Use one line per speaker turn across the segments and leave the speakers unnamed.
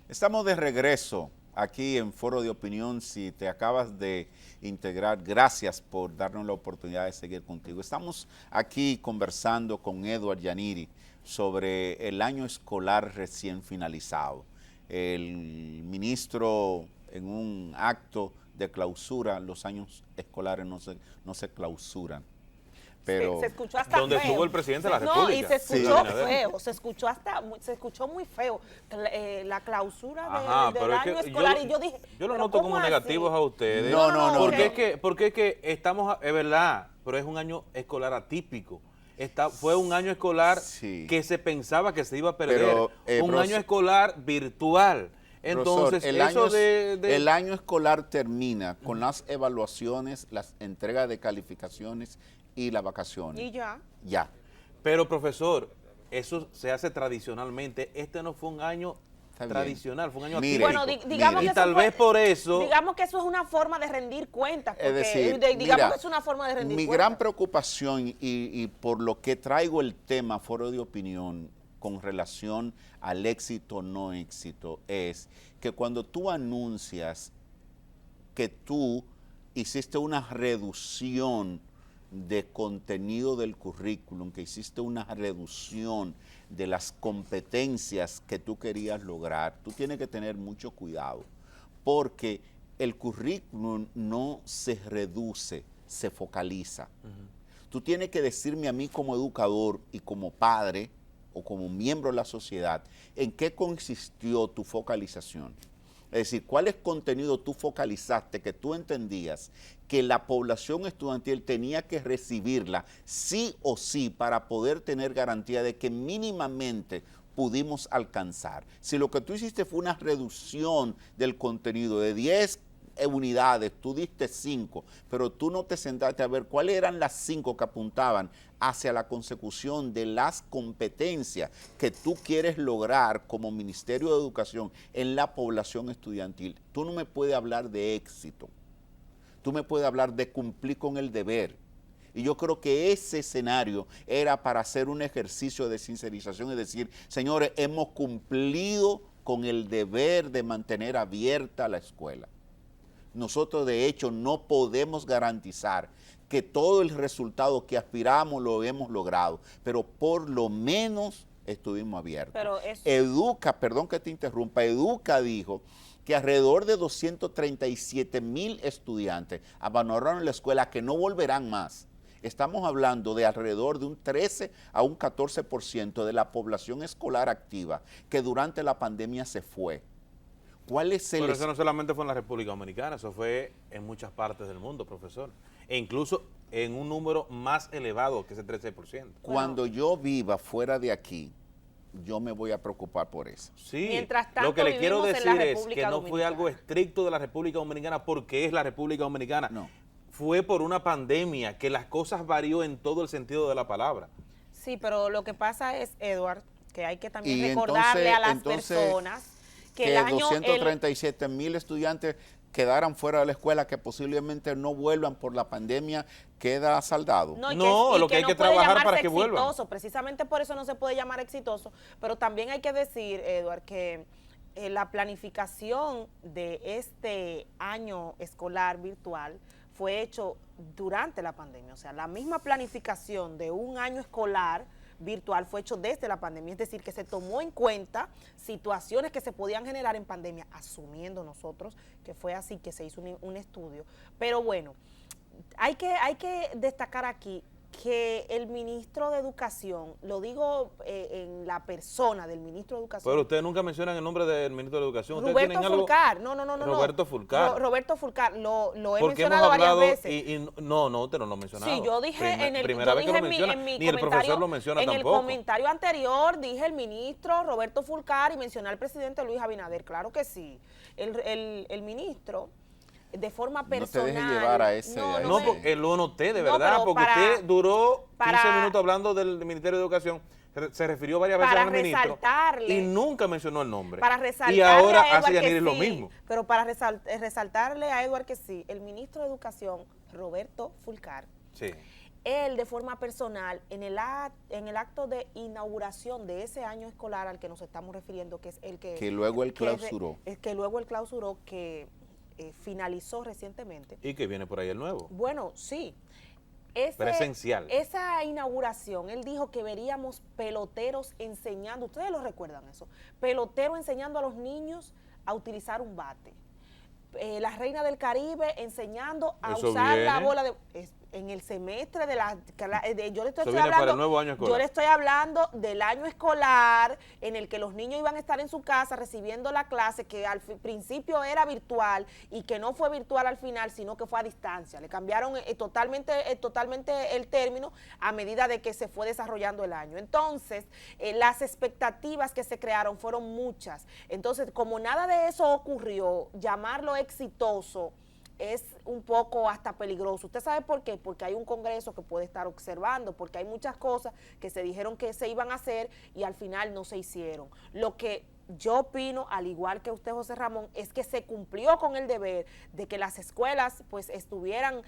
Estamos de regreso aquí en Foro de Opinión. Si te acabas de integrar, gracias por darnos la oportunidad de seguir contigo. Estamos aquí conversando con Edward Yaniri sobre el año escolar recién finalizado. El ministro, en un acto de clausura, los años escolares no se clausuran. Pero
se escuchó hasta
donde
feo.
estuvo el presidente de la República.
No, y se
Sí.
escuchó feo, se escuchó muy feo la clausura del año escolar. Y yo dije,
yo lo
¿pero
noto
cómo
como
así?
negativos a ustedes.
No.
Porque es que estamos, es verdad, pero es un año escolar atípico. Fue un año escolar
Sí.
que se pensaba que se iba a perder.
Pero,
un año escolar virtual. Entonces,
profesor, el año escolar termina con las evaluaciones, las entregas de calificaciones y las vacaciones.
Y ya.
Ya.
Pero, profesor, eso se hace tradicionalmente. Este no fue un año
Está bien.
tradicional, fue un año
Mire,
atípico.
Bueno, digamos
mire.
que
Y tal vez por eso...
Digamos que eso es una forma de rendir cuentas. Porque,
Es decir,
digamos
mira,
que es una forma de rendir
mi
cuentas.
gran preocupación y por lo que traigo el tema Foro de Opinión con relación al éxito o no éxito es que cuando tú anuncias que tú hiciste una reducción de contenido del currículum, que hiciste una reducción de las competencias que tú querías lograr, tú tienes que tener mucho cuidado, porque el currículum no se reduce, se focaliza. Tú tienes que decirme a mí como educador y como padre o como miembro de la sociedad, ¿en qué consistió tu focalización? Es decir, ¿cuáles contenidos tú focalizaste que tú entendías que la población estudiantil tenía que recibirla sí o sí para poder tener garantía de que mínimamente pudimos alcanzar? Si lo que tú hiciste fue una reducción del contenido de 10 unidades, tú diste 5, pero tú no te sentaste a ver cuáles eran las 5 que apuntaban hacia la consecución de las competencias que tú quieres lograr como Ministerio de Educación en la población estudiantil. Tú no me puedes hablar de éxito, tú me puedes hablar de cumplir con el deber. Y yo creo que ese escenario era para hacer un ejercicio de sincerización y decir, señores, hemos cumplido con el deber de mantener abierta la escuela. Nosotros, de hecho, no podemos garantizar que todo el resultado que aspiramos lo hemos logrado, pero por lo menos estuvimos abiertos.
Pero eso...
Educa, perdón que te interrumpa, Educa dijo que alrededor de 237,000 estudiantes abandonaron la escuela, que no volverán más. Estamos hablando de alrededor de un 13 a un 14% de la población escolar activa que durante la pandemia se fue. ¿Cuál es el...
Pero eso no solamente fue en la República Dominicana, eso fue en muchas partes del mundo, profesor. E incluso en un número más elevado que ese 13%.
Cuando yo viva fuera de aquí, yo me voy a preocupar por eso.
Sí,
Mientras tanto,
lo que le quiero
vivimos en la
decir es
República
que no fue
Dominicana.
algo estricto de la República Dominicana porque es la República Dominicana.
No.
Fue por una pandemia que las cosas varió en todo el sentido de la palabra.
Sí, pero lo que pasa es, Edward, que hay que también
Y
recordarle a las
entonces,
personas que
que
el año...
237,000 estudiantes quedaran fuera de la escuela, que posiblemente no vuelvan por la pandemia, queda saldado.
Lo que hay que
puede
trabajar
llamarse
para que vuelvan.
exitoso. Precisamente por eso no se puede llamar exitoso, pero también hay que decir, Edward, que la planificación de este año escolar virtual fue hecho durante la pandemia. O sea, la misma planificación de un año escolar virtual fue hecho desde la pandemia, es decir, que se tomó en cuenta situaciones que se podían generar en pandemia, asumiendo nosotros que fue así, que se hizo un estudio. Pero bueno, hay que destacar aquí que el ministro de Educación, lo digo en la persona del ministro de Educación.
Pero ustedes nunca mencionan el nombre del ministro de Educación. ¿Ustedes
Roberto
tienen algo?
Fulcar, no.
Roberto Fulcar.
Roberto Fulcar, lo he
Porque hemos
mencionado varias
hablado
veces.
no, usted no lo ha mencionado.
Sí, yo dije
primera vez que lo menciona,
mi
ni el profesor lo menciona
en
tampoco.
el comentario anterior dije el ministro Roberto Fulcar y mencioné al presidente Luis Abinader, claro que sí. El ministro, de forma personal...
No te dejes llevar a ese...
No, porque lo noté, de
No,
verdad,
pero
porque usted duró 15 minutos hablando del Ministerio de Educación, se refirió varias veces al ministro y nunca mencionó el nombre.
Para resaltarle
y ahora
a Edward
hace
que
Yaniri
sí,
lo mismo.
Pero para resaltarle a Edward que sí, el ministro de Educación, Roberto Fulcar,
sí,
él de forma personal, en el acto de inauguración de ese año escolar al que nos estamos refiriendo, que es el
que luego él clausuró.
Que finalizó recientemente.
Y que viene por ahí el nuevo.
Bueno, sí.
Presencial.
Esa inauguración, él dijo que veríamos peloteros enseñando, ustedes lo recuerdan eso, peloteros enseñando a los niños a utilizar un bate. La Reina del Caribe enseñando a
Eso
usar la
viene.
bola en el semestre de la... yo le estoy
Eso viene para el
hablando,
nuevo año escolar.
yo le estoy hablando del año escolar en el que los niños iban a estar en su casa recibiendo la clase que al principio era virtual y que no fue virtual al final, sino que fue a distancia. Le cambiaron totalmente el término a medida de que se fue desarrollando el año. Entonces, las expectativas que se crearon fueron muchas. Entonces, como nada de eso ocurrió, llamarlo exitoso es un poco hasta peligroso. ¿Usted sabe por qué? Porque hay un Congreso que puede estar observando, porque hay muchas cosas que se dijeron que se iban a hacer y al final no se hicieron. Lo que yo opino, al igual que usted, José Ramón, es que se cumplió con el deber de que las escuelas pues estuvieran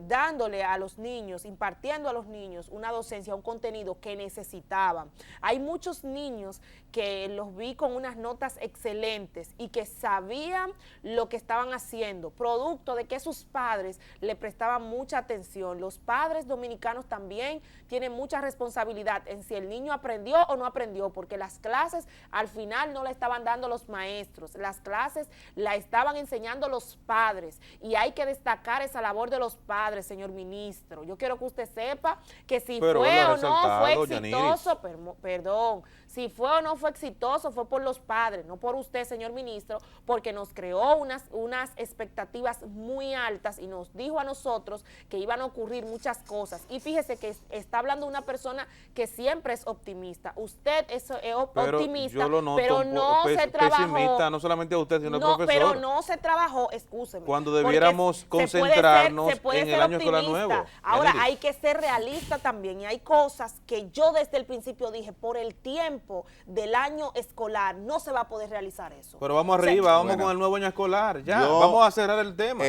dándole a los niños, impartiendo a los niños una docencia, un contenido que necesitaban. Hay muchos niños que los vi con unas notas excelentes y que sabían lo que estaban haciendo, producto de que sus padres le prestaban mucha atención. Los padres dominicanos también tienen mucha responsabilidad en si el niño aprendió o no aprendió, porque las clases al final no la estaban dando los maestros, las clases la estaban enseñando los padres y hay que destacar esa labor de los padres, señor ministro. Yo quiero que usted sepa que si fue o no fue exitoso, perdón, si fue o no fue exitoso fue por los padres, no por usted, señor ministro, porque nos creó unas expectativas muy altas y nos dijo a nosotros que iban a ocurrir muchas cosas. Y fíjese que está hablando una persona que siempre es optimista. Usted es optimista,
yo lo noto
pero no se trabajó.
Pesimista, no solamente a usted, sino al
No,
profesor.
pero no se trabajó, excúseme.
Cuando debiéramos concentrarnos en el año escolar nuevo.
Ahora,
Yanely,
hay que ser realista también, y hay cosas que yo desde el principio dije, por el tiempo del año escolar, no se va a poder realizar eso.
pero vamos arriba, vamos con el nuevo año escolar, ya, vamos a cerrar el tema.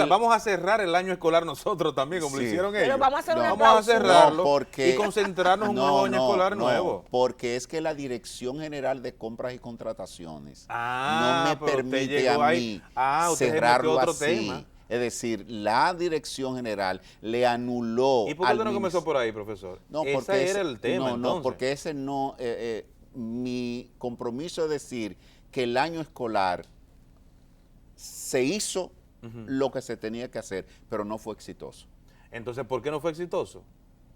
Vamos a cerrar el año escolar nosotros también, como lo hicieron ellos.
Pero vamos a hacer un
Vamos a cerrarlo
porque,
y concentrarnos en un nuevo año escolar nuevo.
Porque es que la Dirección General de Compras y Contrataciones
Ah,
no me
pero usted
permite
llegó
a
ahí.
mí
Usted se
cerrarlo
metió otro
así.
tema.
Es decir, la Dirección General le anuló.
¿Y por qué usted no comenzó por ahí, profesor?
No,
ese
porque
era el tema,
no,
entonces.
porque ese no. Mi compromiso es decir que el año escolar se hizo lo que se tenía que hacer, pero no fue exitoso.
Entonces, ¿por qué no fue exitoso?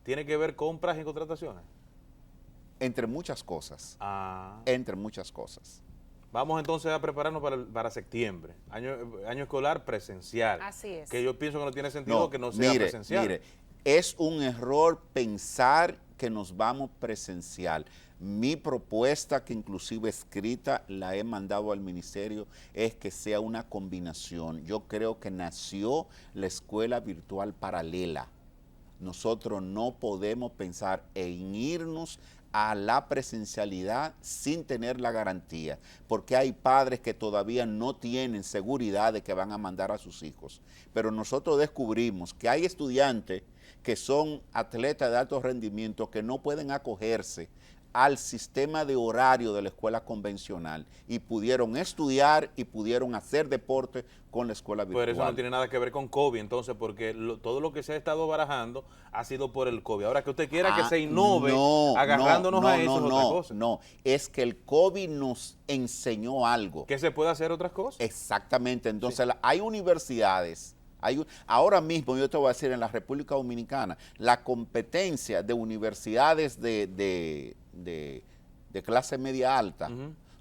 ¿Tiene que ver compras y contrataciones?
Entre muchas cosas.
Ah.
Entre muchas cosas.
Vamos entonces a prepararnos para septiembre, año escolar presencial.
Así es.
Que yo pienso que no tiene sentido que no sea presencial.
Mire, es un error pensar que nos vamos presencial. Mi propuesta, que inclusive escrita la he mandado al ministerio, es que sea una combinación. Yo creo que nació la escuela virtual paralela. Nosotros no podemos pensar en irnos a la presencialidad sin tener la garantía, porque hay padres que todavía no tienen seguridad de que van a mandar a sus hijos. Pero nosotros descubrimos que hay estudiantes que son atletas de alto rendimiento que no pueden acogerse al sistema de horario de la escuela convencional y pudieron estudiar y pudieron hacer deporte con la escuela virtual.
Pero eso no tiene nada que ver con COVID, entonces, porque todo lo que se ha estado barajando ha sido por el COVID. Ahora que usted quiera que se innove agarrándonos a eso es otra cosa.
No, es que el COVID nos enseñó algo.
¿Que se puede hacer otras cosas?
Exactamente, entonces hay universidades. Ahora mismo yo te voy a decir en la República Dominicana, la competencia de universidades de clase media alta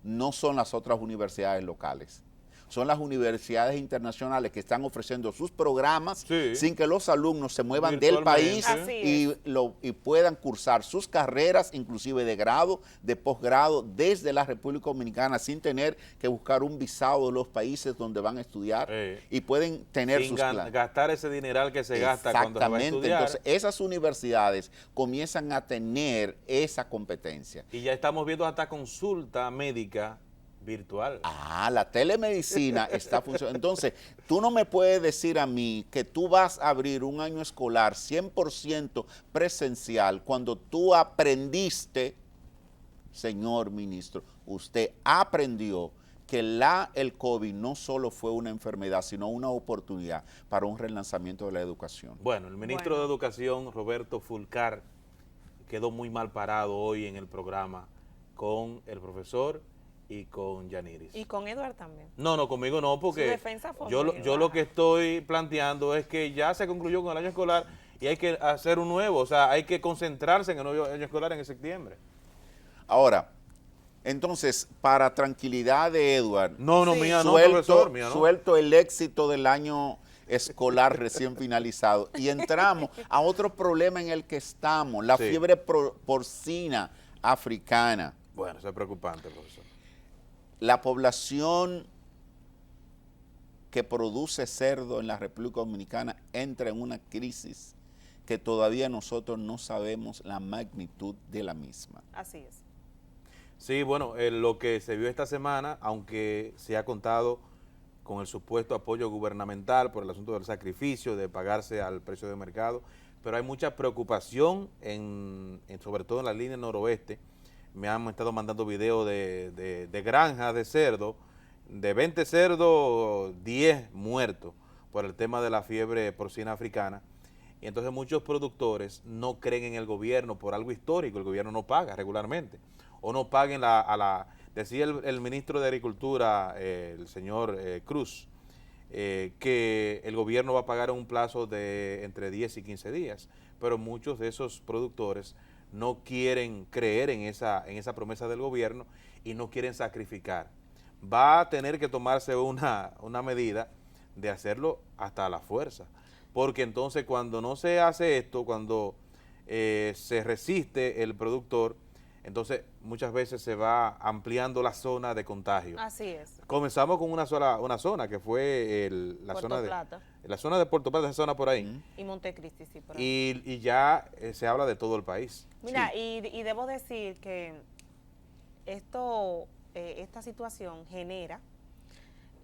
no son las otras universidades locales. Son las universidades internacionales que están ofreciendo sus programas sin que los alumnos se muevan del país y puedan cursar sus carreras, inclusive de grado, de posgrado, desde la República Dominicana sin tener que buscar un visado de los países donde van a estudiar y pueden tener
sin
sus clases.
Gastar ese dineral que se gasta cuando se va a estudiar.
Entonces esas universidades comienzan a tener esa competencia.
Y ya estamos viendo hasta consulta médica virtual.
Ah, la telemedicina está funcionando. Entonces, tú no me puedes decir a mí que tú vas a abrir un año escolar 100% presencial cuando tú aprendiste, señor ministro, usted aprendió que el COVID no solo fue una enfermedad, sino una oportunidad para un relanzamiento de la educación.
Bueno, el ministro de Educación, Roberto Fulcar, quedó muy mal parado hoy en el programa con el profesor y con Yaniris.
Y con Eduard también.
No, conmigo no, porque
Su defensa fue
yo
muy
lo que estoy planteando es que ya se concluyó con el año escolar y hay que hacer un nuevo, o sea, hay que concentrarse en el nuevo año escolar en septiembre.
Ahora, entonces, para tranquilidad de Eduard,
Mía no, profesor, mía no.
Suelto el éxito del año escolar recién finalizado y entramos a otro problema en el que estamos, la fiebre porcina africana.
Bueno, eso es preocupante, profesor.
La población que produce cerdo en la República Dominicana entra en una crisis que todavía nosotros no sabemos la magnitud de la misma.
Así es.
Sí, bueno, lo que se vio esta semana, aunque se ha contado con el supuesto apoyo gubernamental por el asunto del sacrificio, de pagarse al precio de mercado, pero hay mucha preocupación, sobre todo en la línea noroeste. Me han estado mandando videos de granjas de cerdo, de 20 cerdos, 10 muertos por el tema de la fiebre porcina africana. Y entonces muchos productores no creen en el gobierno por algo histórico, el gobierno no paga regularmente, o no paguen decía el ministro de Agricultura, el señor Cruz, que el gobierno va a pagar en un plazo de entre 10 y 15 días, pero muchos de esos productores no quieren creer en esa promesa del gobierno y no quieren sacrificar. Va a tener que tomarse una medida de hacerlo hasta a la fuerza, porque entonces cuando no se hace esto, cuando se resiste el productor, entonces muchas veces se va ampliando la zona de contagio.
Así es.
Comenzamos con una zona que fue la zona de Puerto Plata, esa zona por ahí.
Y Montecristi, sí, por ahí.
Y ya se habla de todo el país.
Mira, y debo decir que esta situación genera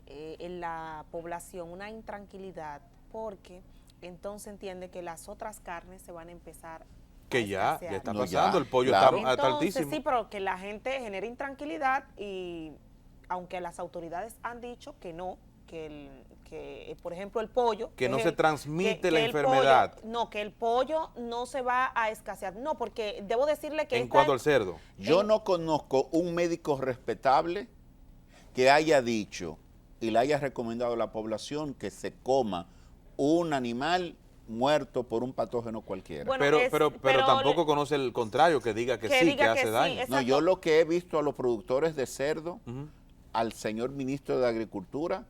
en la población una intranquilidad, porque entonces entiende que las otras carnes se van a empezar
que ya está pasando, el pollo está altísimo.
Sí, pero que la gente genera intranquilidad y aunque las autoridades han dicho que no, que por ejemplo el pollo...
Que no se transmite la enfermedad.
Que el pollo no se va a escasear. No, porque debo decirle que...
En cuanto al cerdo.
Yo no conozco un médico respetable que haya dicho y le haya recomendado a la población que se coma un animal muerto por un patógeno cualquiera.
Bueno, pero tampoco conoce el contrario, que diga que sí, que hace daño.
No, yo lo que he visto a los productores de cerdo, al señor ministro de Agricultura,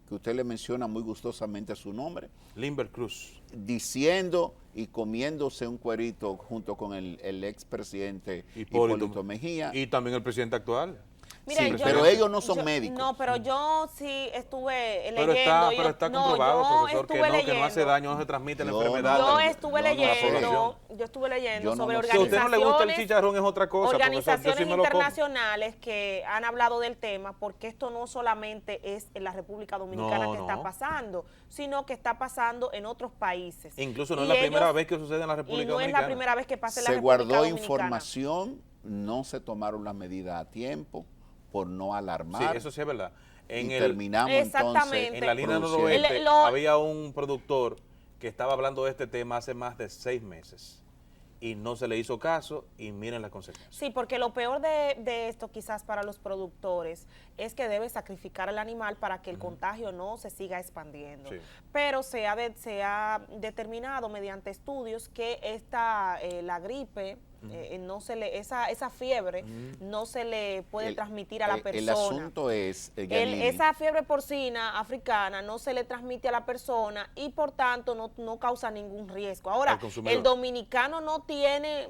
que usted le menciona muy gustosamente su nombre,
Limber Cruz,
diciendo y comiéndose un cuerito junto con el expresidente Hipólito Mejía.
Y también el presidente actual.
Mira,
sí, pero ellos no son médicos.
No, pero yo sí estuve leyendo.
Pero está comprobado, profesor, que no hace daño, no se transmite la enfermedad.
Yo estuve leyendo sobre organizaciones.
Si a usted no le gusta el chicharrón es otra cosa,
organizaciones internacionales que han hablado del tema, porque esto no solamente es en la República Dominicana que está pasando, sino que está pasando en otros países.
Incluso no es la primera vez que sucede en la República Dominicana.
Y no es la primera vez que pasa en la
Se
República
guardó
Dominicana.
Información, no se tomaron las medidas a tiempo, por no alarmar.
Sí, eso sí es verdad.
Terminamos entonces
en la línea noroeste había un productor que estaba hablando de este tema hace más de 6 meses y no se le hizo caso y miren las consecuencias.
Sí, porque lo peor de esto quizás para los productores es que debe sacrificar al animal para que el contagio no se siga expandiendo. Sí. Pero se ha determinado mediante estudios que la gripe, esa fiebre no se le puede transmitir a la persona.
El asunto es,
esa fiebre porcina africana no se le transmite a la persona y por tanto no causa ningún riesgo. Ahora, el dominicano no tiene,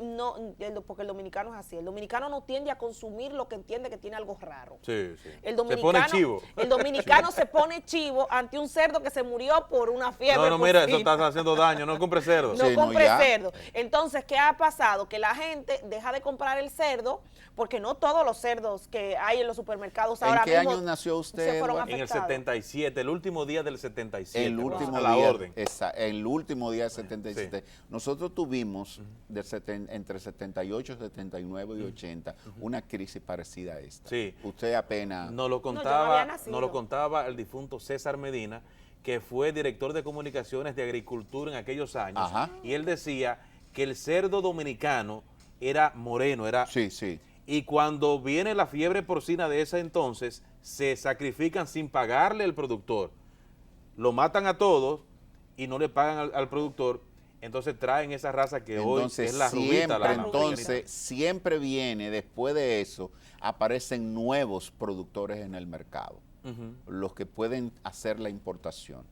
porque el dominicano es así, el dominicano no tiende a consumir lo que entiende que tiene algo raro.
Sí, sí.
El dominicano, se pone chivo. El dominicano se pone chivo ante un cerdo que se murió por una fiebre porcina.
Mira, eso está haciendo daño, no compre cerdo.
No compre cerdo. Entonces, ¿qué ha pasado? Que la gente deja de comprar el cerdo, porque no todos los cerdos que hay en los supermercados
¿En
ahora
qué
mismo
año nació usted,
se fueron
Eduardo?
En el
afectados.
77, el último día del 77.
El último
a la
día,
orden.
el último día del 77.
Sí.
Nosotros tuvimos entre 78, 79 y 80 una crisis parecida a esta.
Sí.
Usted apenas...
Nos lo
yo no
contaba,
había nacido.
nos lo contaba el difunto César Medina, que fue director de comunicaciones de agricultura en aquellos años.
Ajá.
Y él decía que el cerdo dominicano era moreno, era...
Sí, sí.
Y cuando viene la fiebre porcina de ese entonces, se sacrifican sin pagarle al productor. Lo matan a todos y no le pagan al productor. Entonces traen esa raza que
Entonces,
hoy es la rubita.
siempre viene, después de eso, aparecen nuevos productores en el mercado, los que pueden hacer la importación.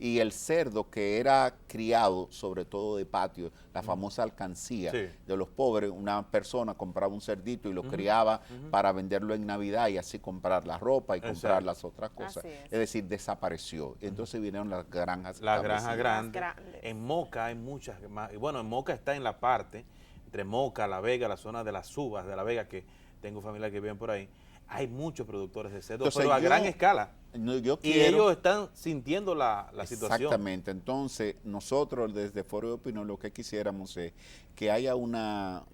Y el cerdo que era criado, sobre todo de patio, la famosa alcancía
Sí.
de los pobres, una persona compraba un cerdito y lo criaba para venderlo en Navidad y así comprar la ropa y comprar
Exacto.
las otras cosas.
Así es.
Es decir, desapareció. Entonces vinieron las granjas.
La granja
establecidas.
grande.
grandes.
En Moca hay muchas más. Y bueno, en Moca está en la parte, entre Moca, La Vega, la zona de las uvas de La Vega, que tengo familia que viven por ahí. Hay muchos productores de cerdo,
Entonces,
pero a gran escala.
No, yo
Y
quiero,
ellos están sintiendo la situación.
exactamente. Entonces, nosotros desde Foro de Opinión lo que quisiéramos es que haya una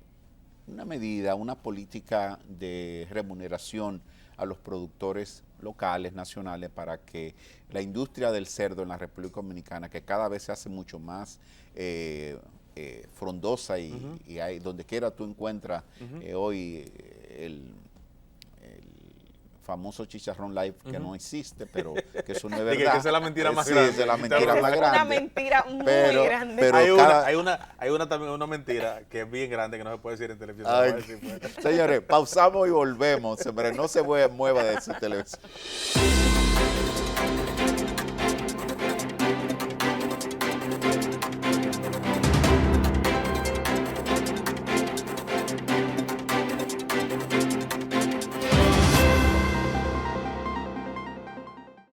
medida, una política de remuneración a los productores locales, nacionales, para que la industria del cerdo en la República Dominicana, que cada vez se hace mucho más frondosa y hay, donde quiera tú encuentras hoy el famoso chicharrón live que no existe, pero que eso no es
Dije
verdad.
que esa es la mentira más
Sí,
grande.
esa es la
Esa
mentira
Esa
más
es
grande.
una mentira muy
Pero-
grande.
pero
Hay una también, una mentira que es bien grande que no se puede decir en televisión.
Ay,
No se puede decir, pues.
señores, pausamos y volvemos. Hombre, no se mueva de su televisión.